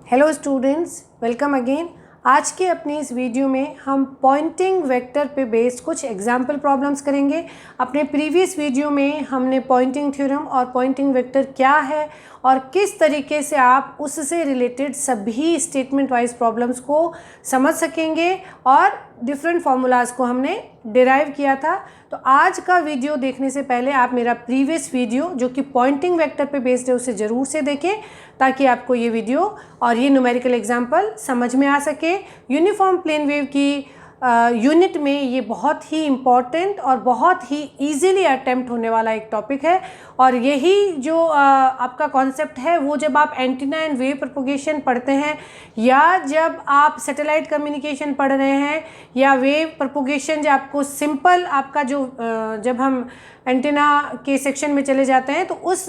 Hello students, welcome again. आज के अपनी इस वीडियो में हम पॉइंटिंग वेक्टर पे बेस्ड कुछ एग्जाम्पल प्रॉब्लम्स करेंगे। अपने प्रीवियस वीडियो में हमने पॉइंटिंग थ्योरम और पॉइंटिंग वेक्टर क्या है और किस तरीके से आप उससे रिलेटेड सभी स्टेटमेंट वाइज प्रॉब्लम्स को समझ सकेंगे और डिफरेंट फार्मूलाज को हमने डिराइव किया था। तो आज का वीडियो देखने से पहले आप मेरा प्रीवियस वीडियो जो कि पॉइंटिंग वेक्टर पे बेस्ड है उसे ज़रूर से देखें ताकि आपको ये वीडियो और ये न्यूमेरिकल एग्जाम्पल समझ में आ सके। यूनिफॉर्म प्लेन वेव की यूनिट में ये बहुत ही इम्पॉर्टेंट और बहुत ही इजीली अटेम्प्ट होने वाला एक टॉपिक है और यही जो आपका कॉन्सेप्ट है वो जब आप एंटीना एंड वेव प्रोपोगेशन पढ़ते हैं या जब आप सैटेलाइट कम्युनिकेशन पढ़ रहे हैं या वेव प्रोपोगेशन जो आपको सिंपल आपका जो जब हम एंटीना के सेक्शन में चले जाते हैं तो उस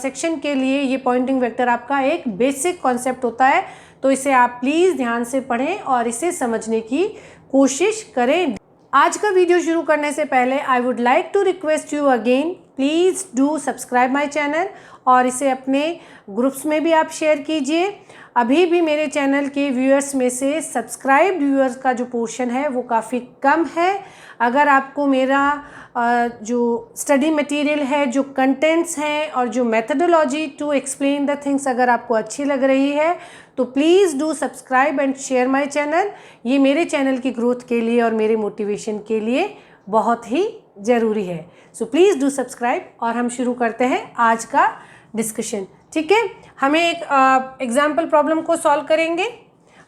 सेक्शन के लिए ये पॉइंटिंग वेक्टर आपका एक बेसिक कॉन्सेप्ट होता है। तो इसे आप प्लीज़ ध्यान से पढ़ें और इसे समझने की कोशिश करें। आज का वीडियो शुरू करने से पहले I would like to request you again, please do subscribe my channel और इसे अपने ग्रुप्स में भी आप शेयर कीजिए। अभी भी मेरे चैनल के व्यूअर्स में से सब्सक्राइब्ड व्यूअर्स का जो पोर्शन है वो काफ़ी कम है। अगर आपको मेरा जो स्टडी मटेरियल है, जो कंटेंट्स हैं और जो methodology to explain the things अगर आपको अच्छी लग रही है तो please do subscribe and share my channel. ये मेरे चैनल की ग्रोथ के लिए और मेरे मोटिवेशन के लिए बहुत ही ज़रूरी है। सो प्लीज़ डू सब्सक्राइब और हम शुरू करते हैं आज का डिस्कशन। ठीक है, हमें एक एग्जाम्पल प्रॉब्लम को सॉल्व करेंगे।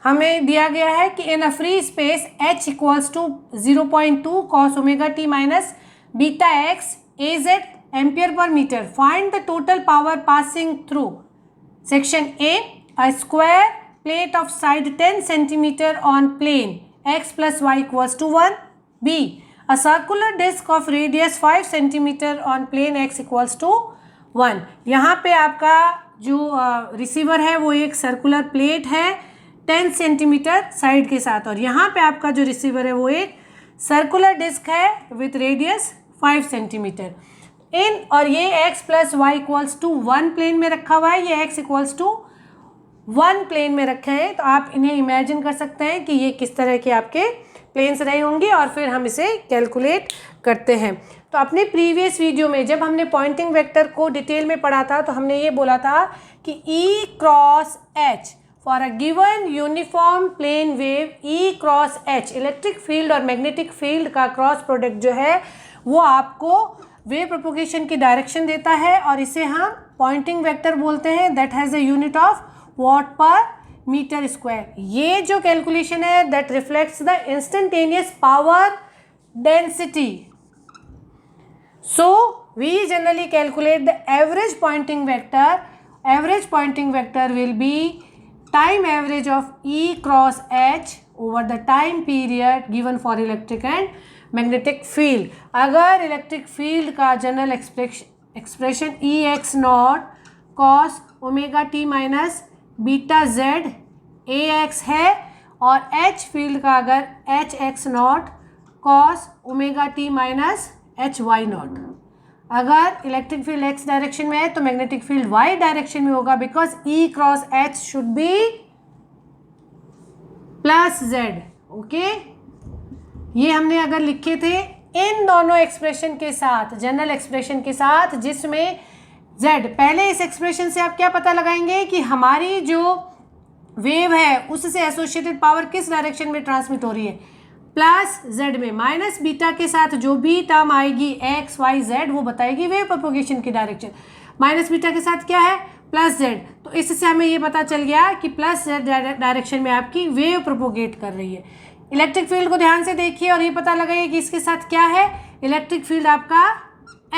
हमें दिया गया है कि in a free space h equals to 0.2 cos omega t minus beta x az ampere per metre, find the total power passing through section A, a square plate of side 10 centimeter on plane x plus y equals to 1, b a circular disc of radius 5 centimeter on plane x equals to 1। यहाँ पे आपका जो receiver है वो एक circular plate है 10 centimetre side के साथ और यहाँ पे आपका जो रिसीवर है वो एक सर्कुलर डिस्क है विथ रेडियस 5 सेंटीमीटर इन और ये x plus Y equals to 1 plane में रखा हुआ है, ये x इक्वल्स टू 1 प्लेन में रखे हैं। तो आप इन्हें इमेजिन कर सकते हैं कि ये किस तरह के आपके प्लेन्स रहे होंगे और फिर हम इसे कैलकुलेट करते हैं। तो अपने प्रीवियस वीडियो में जब हमने पॉइंटिंग वेक्टर को डिटेल में पढ़ा था तो हमने ये बोला था कि E cross H for a given uniform plane wave E cross H electric field और मैग्नेटिक फील्ड का क्रॉस प्रोडक्ट जो है वो आपको वेव प्रोपोगेशन की डायरेक्शन देता है और इसे हम पॉइंटिंग वेक्टर बोलते हैं। That has a unit of watt per metre square. ये जो कैलकुलेशन है that reflects the instantaneous power density. So we generally calculate the average Poynting vector. Average Poynting vector will be time average of E cross H over the time period given for electric and magnetic field. अगर electric field का general expression E x naught cos omega t minus beta z ax है और H field का अगर H x naught cos omega t minus H y not. अगर electric field x direction में है तो मैग्नेटिक फील्ड y डायरेक्शन में होगा because E cross H should be plus z। Okay, ये हमने अगर लिखे थे इन दोनों एक्सप्रेशन के साथ, जनरल एक्सप्रेशन के साथ जिसमें z, पहले इस एक्सप्रेशन से आप क्या पता लगाएंगे कि हमारी जो वेव है उससे एसोसिएटेड पावर किस डायरेक्शन में ट्रांसमिट हो रही है, प्लस z में। माइनस बीटा के साथ जो भी टर्म आएगी x y z वो बताएगी वेव प्रोपोगेशन की डायरेक्शन। माइनस बीटा के साथ क्या है, प्लस z। तो इससे हमें ये पता चल गया कि प्लस z डायरेक्शन में आपकी वेव प्रोपोगेट कर रही है। इलेक्ट्रिक फील्ड को ध्यान से देखिए और ये पता लगाइए कि इसके साथ क्या है, इलेक्ट्रिक फील्ड आपका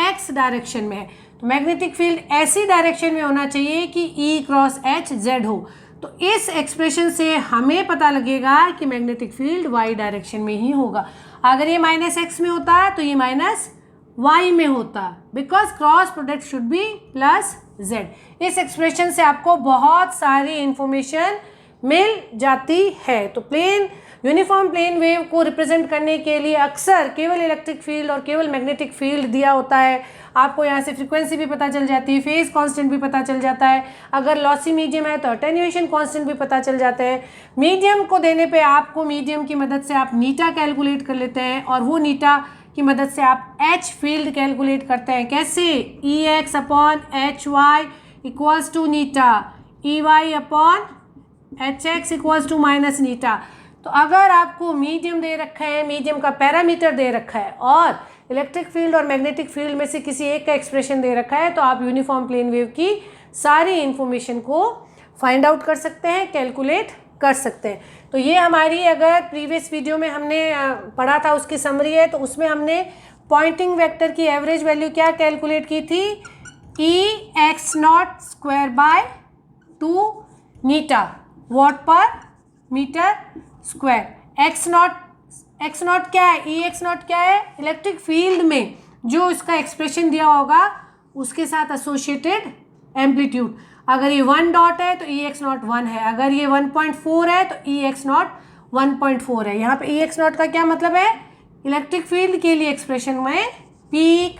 x डायरेक्शन में है। तो मैग्नेटिक फील्ड ऐसी डायरेक्शन में होना चाहिए कि E क्रॉस H Z हो। तो इस एक्सप्रेशन से हमें पता लगेगा कि मैग्नेटिक फील्ड y डायरेक्शन में ही होगा। अगर ये माइनस x में होता तो ये माइनस y में होता because cross product should be plus z। इस एक्सप्रेशन से आपको बहुत सारी इंफॉर्मेशन मिल जाती है। तो प्लेन यूनिफॉर्म प्लेन वेव को रिप्रेजेंट करने के लिए अक्सर केवल इलेक्ट्रिक फील्ड और केवल मैग्नेटिक फील्ड दिया होता है। आपको यहाँ से फ्रीक्वेंसी भी पता चल जाती है, फेज कांस्टेंट भी पता चल जाता है। अगर लॉसी मीडियम है तो अटेन्यूएशन कांस्टेंट भी पता चल जाते हैं। मीडियम को देने पे आपको मीडियम की मदद से आप नीटा कैलकुलेट कर लेते हैं और वो नीटा की मदद से आप एच फील्ड कैलकुलेट करते हैं। कैसे? E X upon H Y equals to eta, E Y upon H X equals to minus eta. तो अगर आपको मीडियम दे रखा है, मीडियम का पैरामीटर दे रखा है और इलेक्ट्रिक फील्ड और मैग्नेटिक फील्ड में से किसी एक का एक्सप्रेशन दे रखा है, तो आप यूनिफॉर्म प्लेन वेव की सारी इंफॉर्मेशन को फाइंड आउट कर सकते हैं, कैलकुलेट कर सकते हैं। तो ये हमारी अगर प्रीवियस वीडियो में हमने पढ़ा था उसकी समरी है, तो उसमें हमने पॉइंटिंग वेक्टर की एवरेज वैल्यू क्या कैलकुलेट की थी? E X not square by 2 eta watt per metre square. X not क्या है? ई एक्स नॉट क्या है? इलेक्ट्रिक फील्ड में जो इसका एक्सप्रेशन दिया होगा उसके साथ एसोसिएटेड एम्पलीट्यूड। अगर ये 1 डॉट है तो ई एक्स नॉट 1 है, अगर ये 1.4 है तो ई एक्स नॉट 1.4 है। यहाँ पे ई एक्स नॉट का क्या मतलब है? इलेक्ट्रिक फील्ड के लिए एक्सप्रेशन में पीक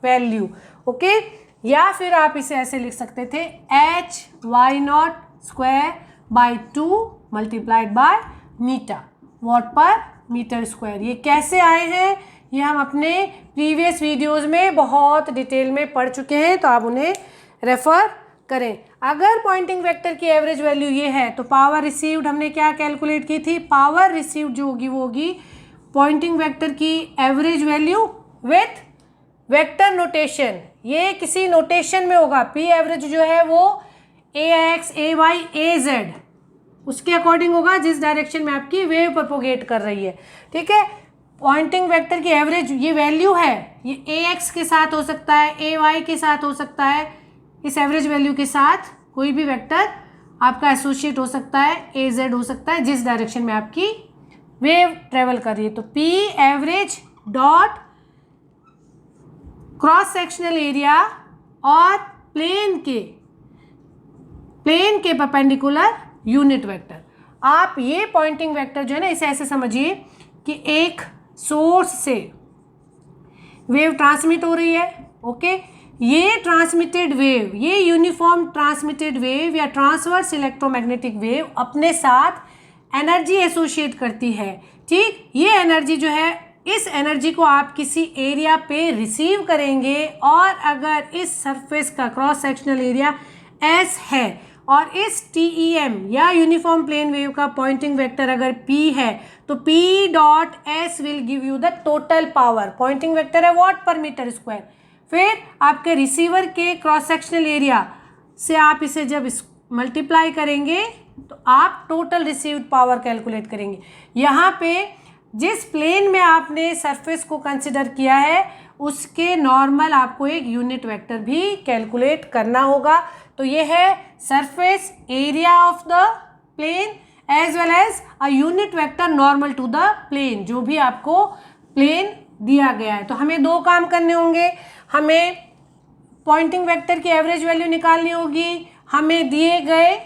वैल्यू। ओके, या फिर आप इसे ऐसे लिख सकते थे H Y not square by 2 multiplied by eta watt per metre square. ये कैसे आए हैं ये हम अपने प्रीवियस वीडियोस में बहुत डिटेल में पढ़ चुके हैं, तो आप उन्हें रेफर करें। अगर पॉइंटिंग वेक्टर की एवरेज वैल्यू ये है तो पावर रिसीव्ड हमने क्या कैलकुलेट की थी? पावर रिसीव्ड जो होगी वो होगी पॉइंटिंग वेक्टर की average value with vector notation. ये किसी नोटेशन में होगा। पी एवरेज जो है वो ए एक्स, ए वाई, ए जेड उसके अकॉर्डिंग होगा जिस डायरेक्शन में आपकी वेव प्रोपोगेट कर रही है। ठीक है, पॉइंटिंग वेक्टर की एवरेज ये वैल्यू है, ये ए एक्स के साथ हो सकता है, ए वाई के साथ हो सकता है। इस एवरेज वैल्यू के साथ कोई भी वेक्टर आपका एसोसिएट हो सकता है, ए जेड हो सकता है, जिस डायरेक्शन में आपकी वेव ट्रेवल कर रही है। तो P average dot cross sectional area और प्लेन के परपेंडिकुलर यूनिट वेक्टर। आप ये पॉइंटिंग वेक्टर जो है ना, इसे ऐसे समझिए कि एक सोर्स से वेव ट्रांसमिट हो रही है। ओके, ये ट्रांसमिटेड वेव, ये यूनिफॉर्म ट्रांसमिटेड वेव या ट्रांसवर्स इलेक्ट्रोमैग्नेटिक वेव अपने साथ एनर्जी एसोसिएट करती है। ठीक, ये एनर्जी जो है, इस एनर्जी को आप किसी एरिया पे रिसीव करेंगे और अगर इस सरफेस का क्रॉस सेक्शनल एरिया एस है और इस TEM या यूनिफॉर्म प्लेन वेव का पॉइंटिंग वेक्टर अगर P है तो P dot S will give you the total power. Poynting vector है वॉट पर मीटर स्क्वायर। फिर आपके रिसीवर के क्रॉस सेक्शनल एरिया से आप इसे जब मल्टीप्लाई करेंगे तो आप टोटल रिसीव्ड पावर कैलकुलेट करेंगे। यहाँ पे जिस प्लेन में आपने सरफेस को कंसिडर किया है उसके नॉर्मल आपको एक यूनिट वेक्टर भी कैलकुलेट करना होगा। तो ये है surface area of the plane as well as a unit vector normal to the plane, जो भी आपको प्लेन दिया गया है। तो हमें 2 काम करने होंगे। हमें पॉइंटिंग वेक्टर की एवरेज वैल्यू निकालनी होगी, हमें दिए गए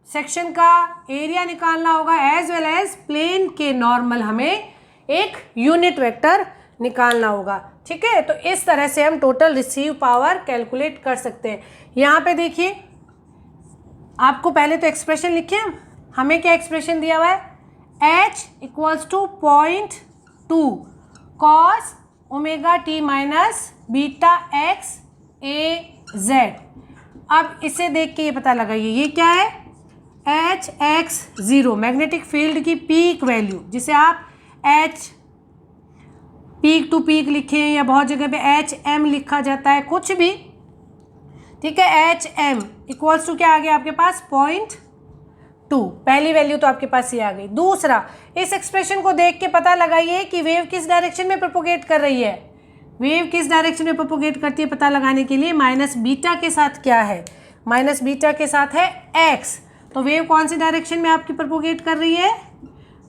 सेक्शन का एरिया निकालना होगा, एज वेल एज प्लेन के नॉर्मल हमें एक यूनिट वेक्टर निकालना होगा। ठीक है, तो इस तरह से हम टोटल रिसीव पावर कैलकुलेट कर सकते हैं। यहाँ पे देखिए, आपको पहले तो एक्सप्रेशन लिखे हमें क्या एक्सप्रेशन दिया हुआ है? H equals to 0.2 cos omega t minus beta x a z. अब इसे देख के ये पता लगाइए ये क्या है? Hx0 मैग्नेटिक फील्ड की पीक वैल्यू, जिसे आप H पीक टू पीक लिखें या बहुत जगह पे HM लिखा जाता है, कुछ भी। ठीक है, HM इक्वल्स टू क्या आ गया आपके पास? 0.2। पहली वैल्यू तो आपके पास ये आ गई। दूसरा, इस एक्सप्रेशन को देख के पता लगाइए कि वेव किस डायरेक्शन में प्रोपोगेट कर रही है। वेव किस डायरेक्शन में प्रोपोगेट करती है पता लगाने के लिए माइनस बीटा के साथ क्या है? माइनस बीटा के साथ है x। तो वेव कौन सी डायरेक्शन में आपकी प्रोपोगेट कर रही है?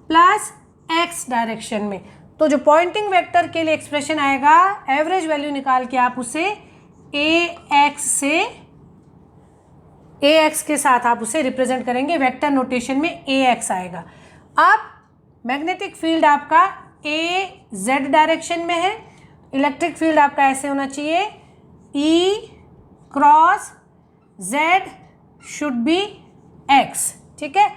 प्लस x डायरेक्शन में। तो जो पॉइंटिंग वेक्टर के लिए एक्सप्रेशन आएगा, एवरेज वैल्यू निकाल के आप उसे ax के साथ आप उसे रिप्रेजेंट करेंगे। वेक्टर नोटेशन में ax आएगा। अब मैग्नेटिक फील्ड आपका ए जेड डायरेक्शन में है, इलेक्ट्रिक फील्ड आपका ऐसे होना चाहिए, E cross Z should be X, ठीक है,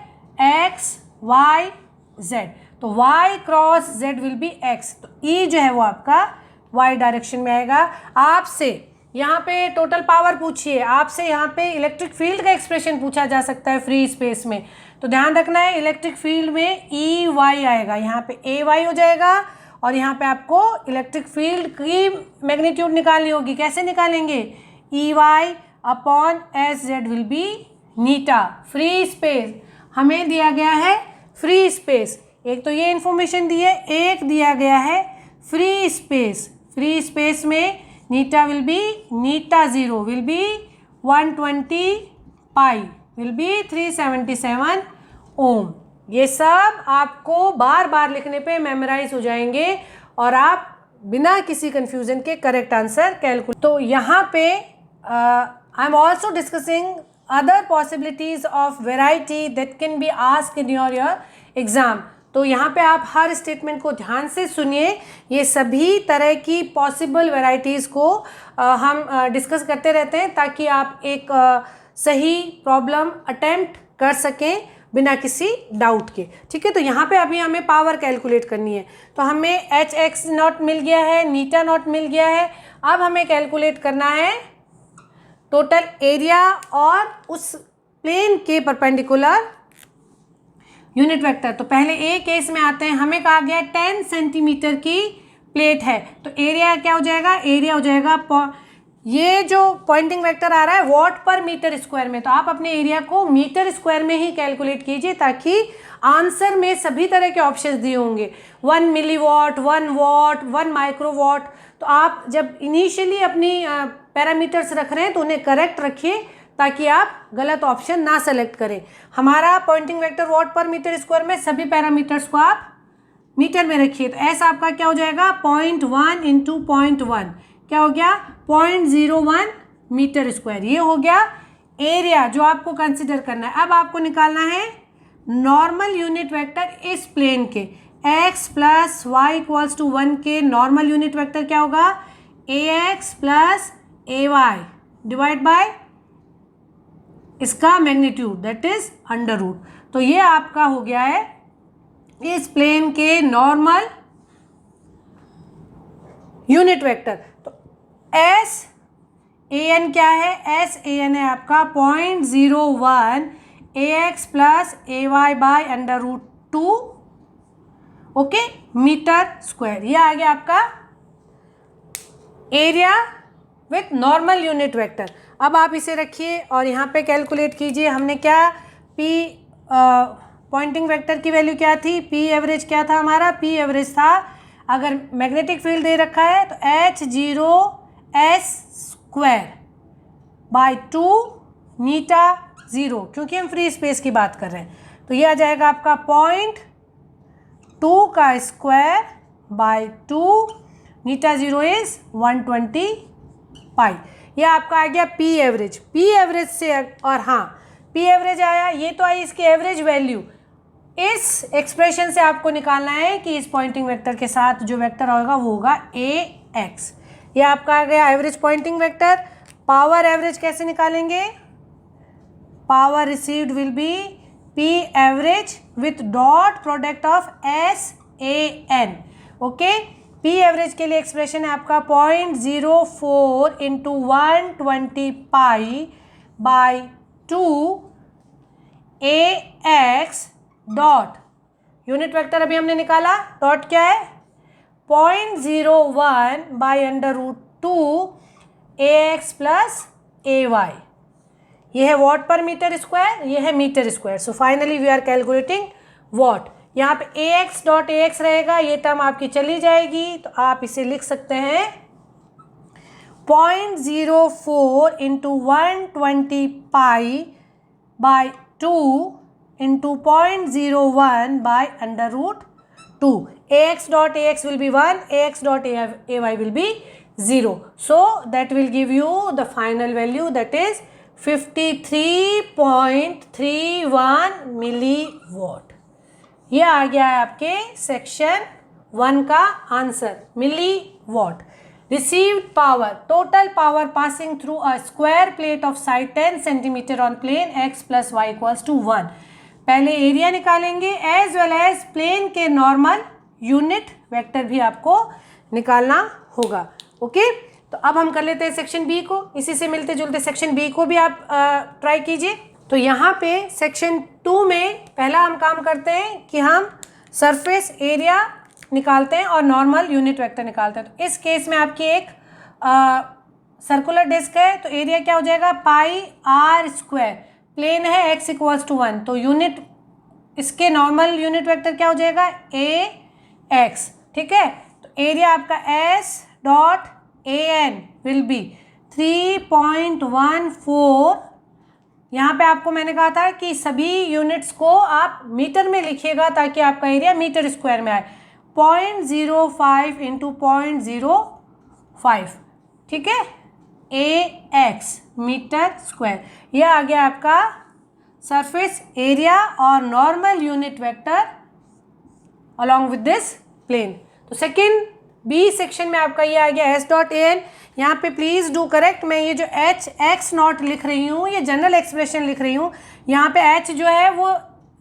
एक्स वाई जेड, तो y cross z will be x, तो E जो है वो आपका y डायरेक्शन में आएगा। आपसे यहाँ पे टोटल पावर पूछिए, आपसे यहाँ पे इलेक्ट्रिक फील्ड का एक्सप्रेशन पूछा जा सकता है फ्री स्पेस में, तो ध्यान रखना है इलेक्ट्रिक फील्ड में ई वाई आएगा, यहाँ पे ए वाई हो जाएगा, और यहाँ पे आपको इलेक्ट्रिक फील्ड की मैग्नीट्यूड निकालनी होगी। कैसे निकालेंगे? E Y upon S z will be नीटा। फ्री स्पेस हमें दिया गया है, फ्री स्पेस, एक तो ये इंफॉर्मेशन दी है, एक दिया गया है फ्री स्पेस। फ्री स्पेस में eta will be, eta zero will be 120 pi will be 377 ohm. ये सब आपको बार बार लिखने पे मेमोराइज हो जाएंगे और आप बिना किसी कंफ्यूजन के करेक्ट आंसर कैलकुलेट। तो यहाँ पे I am also discussing other possibilities of variety that can be asked in your exam। तो यहाँ पे आप हर स्टेटमेंट को ध्यान से सुनिए, ये सभी तरह की पॉसिबल वेराइटीज़ को हम डिस्कस करते रहते हैं ताकि आप एक सही प्रॉब्लम अटेम्प्ट कर सकें बिना किसी डाउट के, ठीक है। तो यहाँ पे अभी हमें पावर कैलकुलेट करनी है, तो हमें एच एक्स नॉट मिल गया है, नीटा नॉट मिल गया है। अब हमें कैलकुलेट करना है टोटल एरिया और उस प्लेन के परपेंडिकुलर यूनिट वेक्टर। तो पहले ए केस में आते हैं, हमें कहा गया 10 सेंटीमीटर की प्लेट है, तो एरिया क्या हो जाएगा? एरिया हो जाएगा, ये जो पॉइंटिंग वेक्टर आ रहा है वॉट पर मीटर स्क्वायर में, तो आप अपने एरिया को मीटर स्क्वायर में ही कैलकुलेट कीजिए ताकि आंसर में सभी तरह के ऑप्शंस दिए होंगे, 1 मिलीवॉट, 1 वॉट, 1 माइक्रोवॉट। तो आप जब इनिशियली अपनी पैरामीटर्स रख रहे हैं तो उन्हें करेक्ट रखिए ताकि आप गलत ऑप्शन ना सेलेक्ट करें। हमारा Poynting vector what per metre square में, सभी पैरामीटर्स को आप मीटर में रखिए। तो ऐसा आपका क्या हो जाएगा? 0.1 इंटू 0.1 क्या हो गया? 0.01 मीटर स्क्वायर। ये हो गया एरिया जो आपको कंसिडर करना है। अब आपको निकालना है नॉर्मल यूनिट वेक्टर इस प्लेन के, x plus Y equals to 1 के नॉर्मल यूनिट वेक्टर क्या होगा? ax plus ay divide by इसका magnitude that is under root. तो ये आपका हो गया है इस प्लेन के नॉर्मल यूनिट वेक्टर। तो एस ए एन क्या है? एस ए एन है आपका 0.01 ax plus A Y by under root 2 okay metre square. ये आ गया आपका area with normal unit vector. अब आप इसे रखिए और यहाँ पे कैलकुलेट कीजिए। हमने क्या पी पॉइंटिंग वेक्टर की वैल्यू क्या थी? पी एवरेज क्या था हमारा? पी एवरेज था, अगर मैग्नेटिक फील्ड दे रखा है तो H0 S square by 2 Neeta zero, क्योंकि हम फ्री स्पेस की बात कर रहे हैं। तो ये आ जाएगा आपका 0.2 का square by 2 Neeta zero is 120 पाई। यह आपका आ गया पी एवरेज। पी एवरेज से, और हाँ पी एवरेज आया, ये तो आई इसकी एवरेज वैल्यू। इस एक्सप्रेशन से आपको निकालना है कि इस पॉइंटिंग वेक्टर के साथ जो वेक्टर होगा वो होगा ए एक्स। ये आपका आ गया average Poynting vector. Power average कैसे निकालेंगे? Power received will be P average with dot product of S A n okay. P average के लिए एक्सप्रेशन है आपका 0.04 into 120 pi by 2 a x dot unit vector अभी हमने निकाला, डॉट क्या है? 0.01 by under root 2 a x plus A y. ये है वॉट पर मीटर स्क्वायर, ये है metre square. So finally we are calculating watt. यहाँ पे a x dot a x रहेगा, ये टर्म आपकी चली जाएगी, तो आप इसे लिख सकते हैं 0.04 into 120 pi by 2 into 0.01 by under root 2। ax dot ax will be 1, ax dot ay will be 0. So that will give you the final value, that is 53.31 milliwatt. ये आ गया है आपके सेक्शन 1 का answer, milliwatt. Received power, total power passing through a square plate of side 10 centimetre on plane x plus Y equals to 1। पहले area निकालेंगे as well as plane के normal unit vector भी आपको निकालना होगा। Okay, तो अब हम कर लेते हैं सेक्शन बी को। इसी से मिलते जुलते सेक्शन बी को भी आप ट्राई कीजिए। तो यहाँ पे सेक्शन 2 में पहला हम काम करते हैं कि हम सरफेस एरिया निकालते हैं और नॉर्मल यूनिट वेक्टर निकालते हैं। तो इस केस में आपकी एक सर्कुलर डिस्क है, तो एरिया क्या हो जाएगा, पाई आर स्क्वायर। प्लेन है x इक्वल्स टू 1, तो यूनिट इसके नॉर्मल यूनिट वेक्टर क्या हो जाएगा, ए एक्स। ठीक है, तो एरिया आपका s dot a n will be 3.14। यहाँ पे आपको मैंने कहा था कि सभी यूनिट्स को आप मीटर में लिखिएगा ताकि आपका एरिया मीटर स्क्वायर में आए। 0.05 इंटू 0.05, ठीक है, ए एक्स मीटर स्क्वायर। यह आ गया आपका सरफेस एरिया और normal unit vector along with this plane. तो सेकेंड बी सेक्शन में आपका ये आ गया एस डॉट ए एन। यहाँ पे प्लीज़ डू करेक्ट, मैं ये जो एच एक्स नॉट लिख रही हूँ ये जनरल एक्सप्रेशन लिख रही हूँ। यहाँ पे एच जो है वो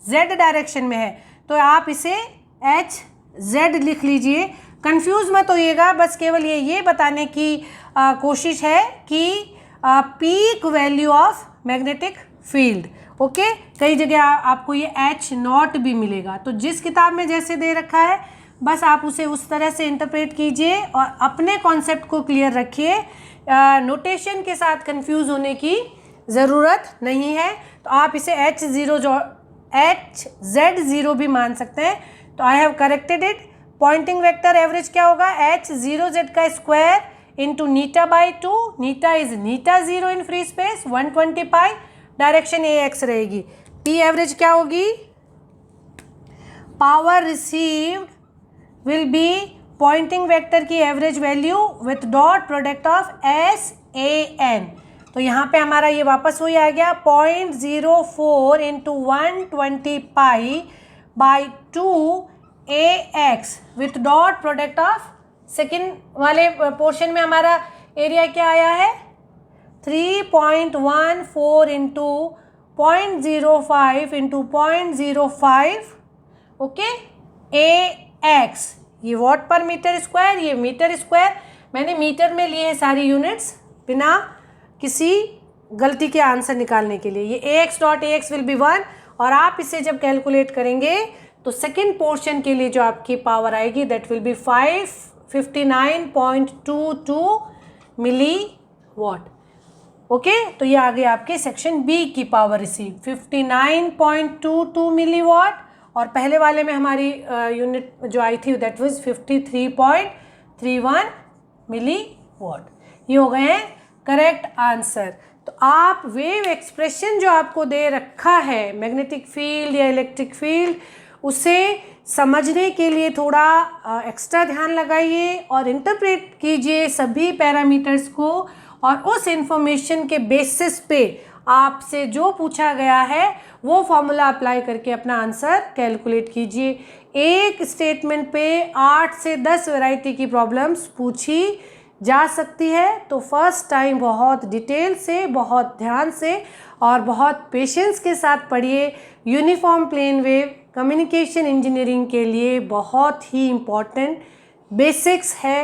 जेड डायरेक्शन में है, तो आप इसे एच जेड लिख लीजिए। कंफ्यूज मत होइएगा, बस केवल ये बताने की कोशिश है कि peak value of magnetic field. Okay, कई जगह आपको ये एच नॉट भी मिलेगा, तो जिस किताब में जैसे दे रखा है बस आप उसे उस तरह से इंटरप्रेट कीजिए और अपने कॉन्सेप्ट को क्लियर रखिए। नोटेशन के साथ कंफ्यूज होने की ज़रूरत नहीं है। तो आप इसे HZ0 भी मान सकते हैं। तो I have corrected it. Poynting vector average क्या होगा, H0Z का square into eta by 2। Eta is eta 0 in free space, 120 pi, direction AX रहेगी। P एवरेज क्या होगी, power received will be Poynting vector की average value with dot product of SAN। तो यहाँ पे हमारा ये वापस वही आ गया 0.04 into 120 pi by 2 AX with dot product of. Second वाले पोर्शन में हमारा एरिया क्या आया है, 3.14 इंटू 0.05 इंटू 0.05, ओके, AX। ये वॉट पर मीटर स्क्वायर, ये मीटर स्क्वायर। मैंने मीटर में लिए हैं सारी यूनिट्स बिना किसी गलती के आंसर निकालने के लिए। ये AX dot AX will be 1, और आप इसे जब कैलकुलेट करेंगे तो सेकेंड पोर्शन के लिए जो आपकी पावर आएगी that will be 559.22 milliwatt. Okay, तो ये आ गया आपके सेक्शन बी की पावर रिसीव 59.22 मिली वॉट, और पहले वाले में हमारी यूनिट जो आई थी दैट वाज 53.31 मिली वॉट। ये हो गए हैं करेक्ट आंसर। तो आप वेव एक्सप्रेशन जो आपको दे रखा है मैग्नेटिक फील्ड या इलेक्ट्रिक फील्ड, उसे समझने के लिए थोड़ा एक्स्ट्रा ध्यान लगाइए और इंटरप्रेट कीजिए सभी पैरामीटर्स को, और उस इंफॉर्मेशन के बेसिस पे आपसे जो पूछा गया है वो फॉर्मूला अप्लाई करके अपना आंसर कैलकुलेट कीजिए। एक स्टेटमेंट पे 8 से 10 वैरायटी की प्रॉब्लम्स पूछी जा सकती है। तो फर्स्ट टाइम बहुत डिटेल से, बहुत ध्यान से और बहुत पेशेंस के साथ पढ़िए। Uniform plane wave communication engineering के लिए बहुत ही इम्पॉर्टेंट बेसिक्स है।